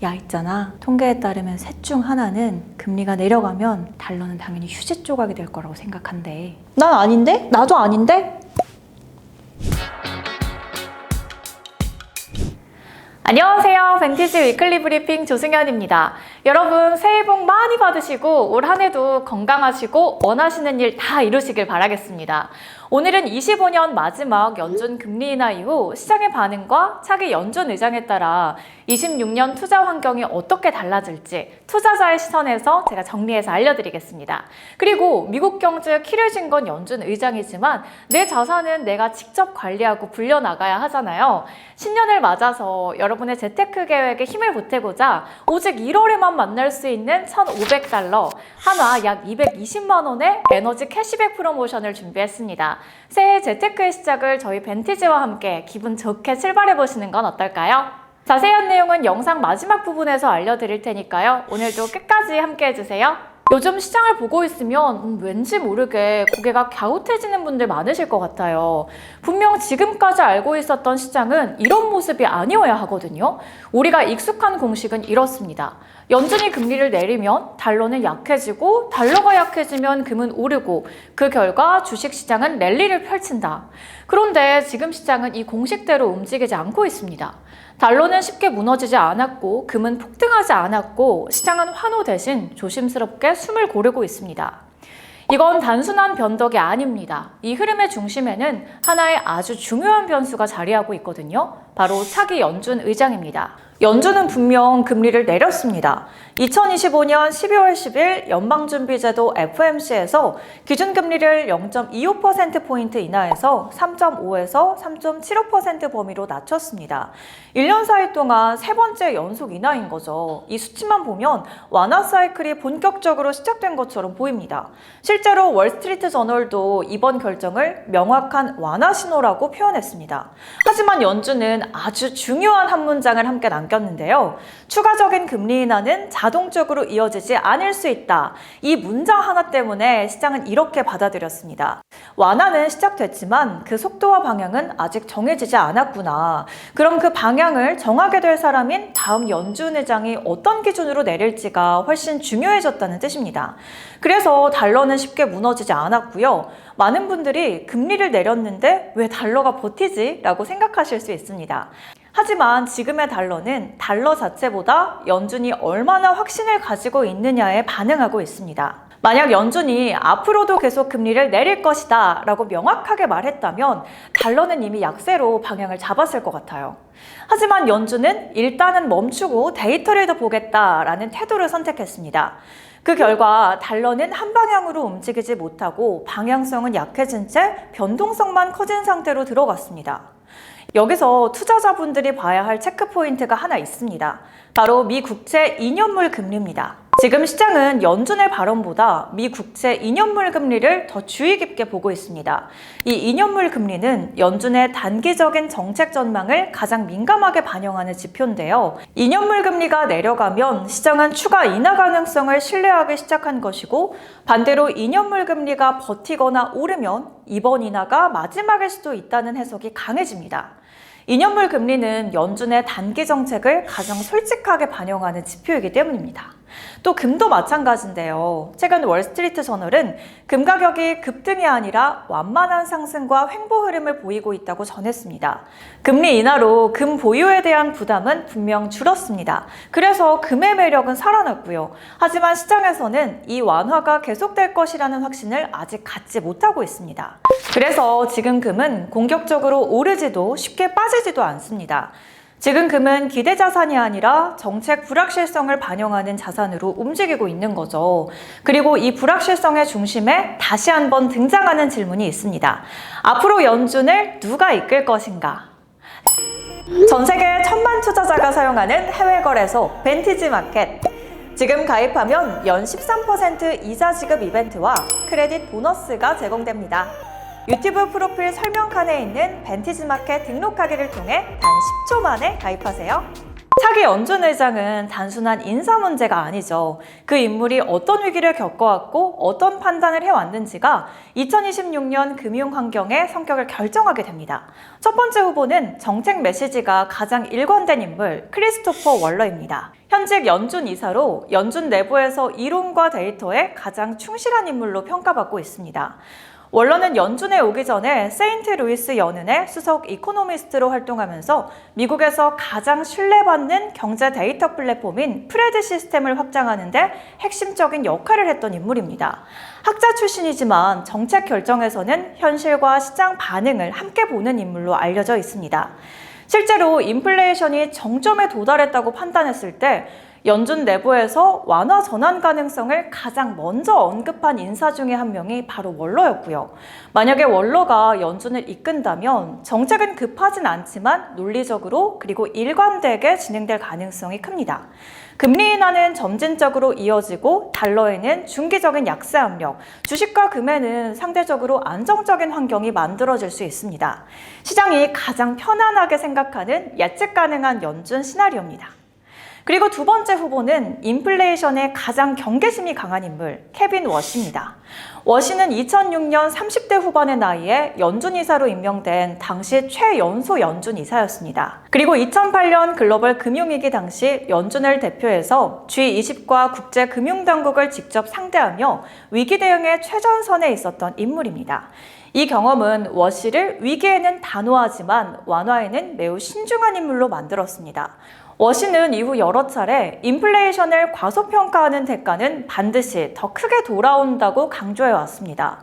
야, 있잖아. 통계에 따르면 셋 중 하나는 금리가 내려가면 달러는 당연히 휴지 조각이 될 거라고 생각한대. 난 아닌데? 나도 아닌데? 안녕하세요. 벤티지 위클리 브리핑 조승현입니다. 여러분 새해 복 많이 받으시고 올 한 해도 건강하시고 원하시는 일 다 이루시길 바라겠습니다. 오늘은 25년 마지막 연준 금리 인하 이후 시장의 반응과 차기 연준 의장에 따라 26년 투자 환경이 어떻게 달라질지 투자자의 시선에서 제가 정리해서 알려드리겠습니다. 그리고 미국 경제의 키를 쥔 건 연준 의장이지만 내 자산은 내가 직접 관리하고 불려나가야 하잖아요. 신년을 맞아서 여러분의 재테크 계획에 힘을 보태고자 오직 1월에만 만날 수 있는 1,500달러, 한화 약 220만 원의 에너지 캐시백 프로모션을 준비했습니다. 새해 재테크의 시작을 저희 벤티지와 함께 기분 좋게 출발해보시는 건 어떨까요? 자세한 내용은 영상 마지막 부분에서 알려드릴 테니까요. 오늘도 끝까지 함께 해주세요. 요즘 시장을 보고 있으면 왠지 모르게 고개가 갸웃해지는 분들 많으실 것 같아요. 분명 지금까지 알고 있었던 시장은 이런 모습이 아니어야 하거든요. 우리가 익숙한 공식은 이렇습니다. 연준이 금리를 내리면 달러는 약해지고 달러가 약해지면 금은 오르고 그 결과 주식시장은 랠리를 펼친다. 그런데 지금 시장은 이 공식대로 움직이지 않고 있습니다. 달러는 쉽게 무너지지 않았고 금은 폭등하지 않았고 시장은 환호 대신 조심스럽게 숨을 고르고 있습니다. 이건 단순한 변덕이 아닙니다. 이 흐름의 중심에는 하나의 아주 중요한 변수가 자리하고 있거든요. 바로 차기 연준 의장입니다. 연준은 분명 금리를 내렸습니다. 2025년 12월 10일 연방준비제도 FOMC에서 기준금리를 0.25%포인트 인하해서 3.5에서 3.75% 범위로 낮췄습니다. 1년 사이 동안 세 번째 연속 인하인 거죠. 이 수치만 보면 완화 사이클이 본격적으로 시작된 것처럼 보입니다. 실제로 월스트리트 저널도 이번 결정을 명확한 완화 신호라고 표현했습니다. 하지만 연준은 아주 중요한 한 문장을 함께 남겼는데요. 추가적인 금리 인하는 자동적으로 이어지지 않을 수 있다. 이 문장 하나 때문에 시장은 이렇게 받아들였습니다. 완화는 시작됐지만 그 속도와 방향은 아직 정해지지 않았구나. 그럼 그 방향을 정하게 될 사람인 다음 연준 의장이 어떤 기준으로 내릴지가 훨씬 중요해졌다는 뜻입니다. 그래서 달러는 쉽게 무너지지 않았고요. 많은 분들이 금리를 내렸는데 왜 달러가 버티지? 라고 생각하실 수 있습니다. 하지만 지금의 달러는 달러 자체보다 연준이 얼마나 확신을 가지고 있느냐에 반응하고 있습니다. 만약 연준이 앞으로도 계속 금리를 내릴 것이다 라고 명확하게 말했다면 달러는 이미 약세로 방향을 잡았을 것 같아요. 하지만 연준은 일단은 멈추고 데이터를 더 보겠다라는 태도를 선택했습니다. 그 결과 달러는 한 방향으로 움직이지 못하고 방향성은 약해진 채 변동성만 커진 상태로 들어갔습니다. 여기서 투자자분들이 봐야 할 체크포인트가 하나 있습니다. 바로 미 국채 2년물 금리입니다. 지금 시장은 연준의 발언보다 미 국채 2년물 금리를 더 주의 깊게 보고 있습니다. 이 2년물 금리는 연준의 단기적인 정책 전망을 가장 민감하게 반영하는 지표인데요. 2년물 금리가 내려가면 시장은 추가 인하 가능성을 신뢰하기 시작한 것이고 반대로 2년물 금리가 버티거나 오르면 이번 인하가 마지막일 수도 있다는 해석이 강해집니다. 2년물 금리는 연준의 단기 정책을 가장 솔직하게 반영하는 지표이기 때문입니다. 또 금도 마찬가지인데요. 최근 월스트리트 저널은 금 가격이 급등이 아니라 완만한 상승과 횡보 흐름을 보이고 있다고 전했습니다. 금리 인하로 금 보유에 대한 부담은 분명 줄었습니다. 그래서 금의 매력은 살아났고요. 하지만 시장에서는 이 완화가 계속될 것이라는 확신을 아직 갖지 못하고 있습니다. 그래서 지금 금은 공격적으로 오르지도 쉽게 빠지지도 않습니다. 지금 금은 기대 자산이 아니라 정책 불확실성을 반영하는 자산으로 움직이고 있는 거죠. 그리고 이 불확실성의 중심에 다시 한번 등장하는 질문이 있습니다. 앞으로 연준을 누가 이끌 것인가? 전 세계 1,000만 투자자가 사용하는 해외 거래소 벤티지 마켓. 지금 가입하면 연 13% 이자 지급 이벤트와 크레딧 보너스가 제공됩니다. 유튜브 프로필 설명칸에 있는 벤티지 마켓 등록하기를 통해 단 10초 만에 가입하세요. 차기 연준 의장은 단순한 인사 문제가 아니죠. 그 인물이 어떤 위기를 겪어왔고 어떤 판단을 해왔는지가 2026년 금융 환경의 성격을 결정하게 됩니다. 첫 번째 후보는 정책 메시지가 가장 일관된 인물 크리스토퍼 월러입니다. 현직 연준 이사로 연준 내부에서 이론과 데이터에 가장 충실한 인물로 평가받고 있습니다. 월러는 연준에 오기 전에 세인트루이스 연은의 수석 이코노미스트로 활동하면서 미국에서 가장 신뢰받는 경제 데이터 플랫폼인 프레드 시스템을 확장하는 데 핵심적인 역할을 했던 인물입니다. 학자 출신이지만 정책 결정에서는 현실과 시장 반응을 함께 보는 인물로 알려져 있습니다. 실제로 인플레이션이 정점에 도달했다고 판단했을 때 연준 내부에서 완화 전환 가능성을 가장 먼저 언급한 인사 중에 한 명이 바로 월러였고요. 만약에 월러가 연준을 이끈다면 정책은 급하진 않지만 논리적으로 그리고 일관되게 진행될 가능성이 큽니다. 금리 인하는 점진적으로 이어지고 달러에는 중기적인 약세 압력, 주식과 금에는 상대적으로 안정적인 환경이 만들어질 수 있습니다. 시장이 가장 편안하게 생각하는 예측 가능한 연준 시나리오입니다. 그리고 두 번째 후보는 인플레이션에 가장 경계심이 강한 인물, 케빈 워시입니다. 워시는 2006년 30대 후반의 나이에 연준 이사로 임명된 당시 최연소 연준 이사였습니다. 그리고 2008년 글로벌 금융위기 당시 연준을 대표해서 G20과 국제금융당국을 직접 상대하며 위기 대응의 최전선에 있었던 인물입니다. 이 경험은 워시를 위기에는 단호하지만 완화에는 매우 신중한 인물로 만들었습니다. 워시는 이후 여러 차례 인플레이션을 과소평가하는 대가는 반드시 더 크게 돌아온다고 강조해왔습니다.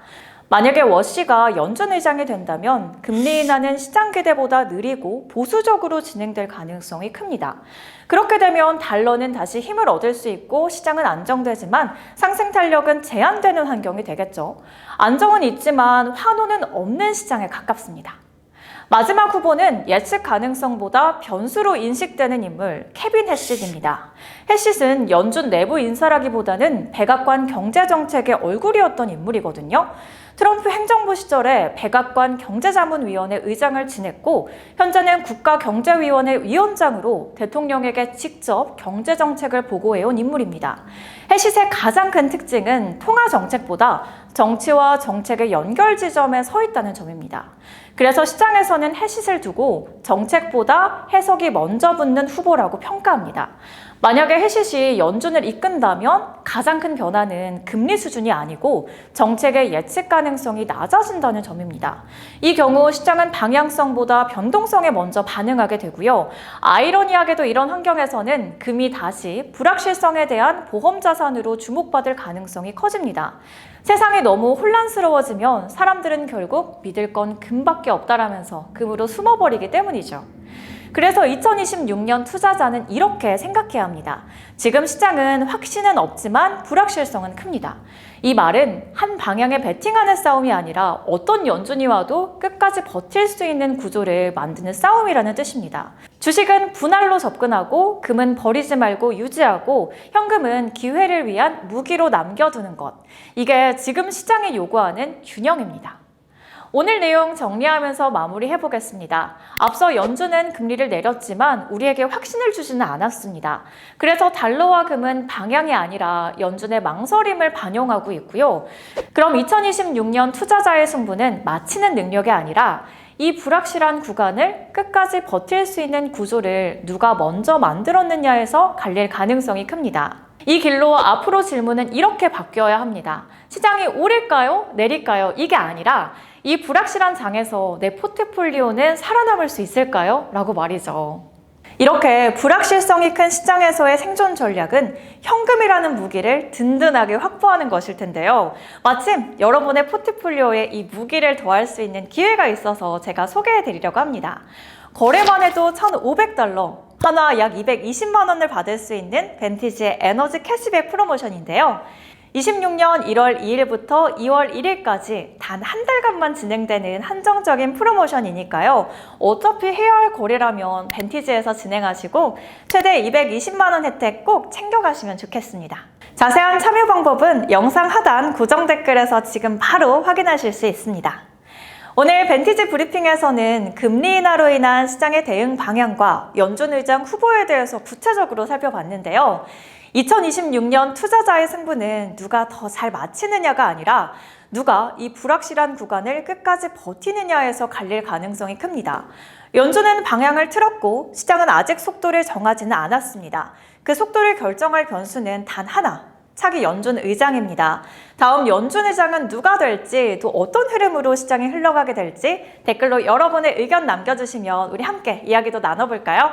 만약에 워시가 연준 의장이 된다면 금리 인하는 시장 기대보다 느리고 보수적으로 진행될 가능성이 큽니다. 그렇게 되면 달러는 다시 힘을 얻을 수 있고 시장은 안정되지만 상승 탄력은 제한되는 환경이 되겠죠. 안정은 있지만 환호는 없는 시장에 가깝습니다. 마지막 후보는 예측 가능성보다 변수로 인식되는 인물 케빈 해시드입니다. 해시드는 연준 내부 인사라기보다는 백악관 경제정책의 얼굴이었던 인물이거든요. 트럼프 행정부 시절에 백악관 경제자문위원회 의장을 지냈고 현재는 국가경제위원회 위원장으로 대통령에게 직접 경제정책을 보고해온 인물입니다. 해시드의 가장 큰 특징은 통화정책보다 정치와 정책의 연결 지점에 서 있다는 점입니다. 그래서 시장에서는 해시드를 두고 정책보다 해석이 먼저 붙는 후보라고 평가합니다. 만약에 해시드이 연준을 이끈다면 가장 큰 변화는 금리 수준이 아니고 정책의 예측 가능성이 낮아진다는 점입니다. 이 경우 시장은 방향성보다 변동성에 먼저 반응하게 되고요. 아이러니하게도 이런 환경에서는 금이 다시 불확실성에 대한 보험 자산으로 주목받을 가능성이 커집니다. 세상이 너무 혼란스러워지면 사람들은 결국 믿을 건 금밖에 없다라면서 금으로 숨어버리기 때문이죠. 그래서 2026년 투자자는 이렇게 생각해야 합니다. 지금 시장은 확신은 없지만 불확실성은 큽니다. 이 말은 한 방향에 베팅하는 싸움이 아니라 어떤 연준이 와도 끝까지 버틸 수 있는 구조를 만드는 싸움이라는 뜻입니다. 주식은 분할로 접근하고 금은 버리지 말고 유지하고 현금은 기회를 위한 무기로 남겨두는 것. 이게 지금 시장이 요구하는 균형입니다. 오늘 내용 정리하면서 마무리해보겠습니다. 앞서 연준은 금리를 내렸지만 우리에게 확신을 주지는 않았습니다. 그래서 달러와 금은 방향이 아니라 연준의 망설임을 반영하고 있고요. 그럼 2026년 투자자의 승부는 맞히는 능력이 아니라 이 불확실한 구간을 끝까지 버틸 수 있는 구조를 누가 먼저 만들었느냐에서 갈릴 가능성이 큽니다. 이 길로 앞으로 질문은 이렇게 바뀌어야 합니다. 시장이 오를까요? 내릴까요? 이게 아니라 이 불확실한 장에서 내 포트폴리오는 살아남을 수 있을까요? 라고 말이죠. 이렇게 불확실성이 큰 시장에서의 생존 전략은 현금이라는 무기를 든든하게 확보하는 것일 텐데요. 마침 여러분의 포트폴리오에 이 무기를 더할 수 있는 기회가 있어서 제가 소개해 드리려고 합니다. 거래만 해도 1,500달러, 하나 약 220만 원을 받을 수 있는 벤티지의 에너지 캐시백 프로모션인데요. 26년 1월 2일부터 2월 1일까지 단 한 달간만 진행되는 한정적인 프로모션이니까요. 어차피 해야 할 거래라면 벤티지에서 진행하시고 최대 220만 원 혜택 꼭 챙겨가시면 좋겠습니다. 자세한 참여 방법은 영상 하단 고정 댓글에서 지금 바로 확인하실 수 있습니다. 오늘 벤티지 브리핑에서는 금리 인하로 인한 시장의 대응 방향과 연준 의장 후보에 대해서 구체적으로 살펴봤는데요. 2026년 투자자의 승부는 누가 더 잘 마치느냐가 아니라 누가 이 불확실한 구간을 끝까지 버티느냐에서 갈릴 가능성이 큽니다. 연준은 방향을 틀었고 시장은 아직 속도를 정하지는 않았습니다. 그 속도를 결정할 변수는 단 하나, 차기 연준 의장입니다. 다음 연준 의장은 누가 될지, 또 어떤 흐름으로 시장이 흘러가게 될지 댓글로 여러분의 의견 남겨주시면 우리 함께 이야기도 나눠볼까요?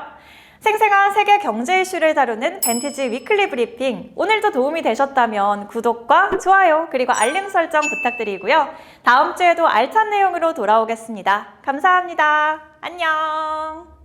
생생한 세계 경제 이슈를 다루는 벤티지 위클리 브리핑, 오늘도 도움이 되셨다면 구독과 좋아요 그리고 알림 설정 부탁드리고요. 다음 주에도 알찬 내용으로 돌아오겠습니다. 감사합니다. 안녕.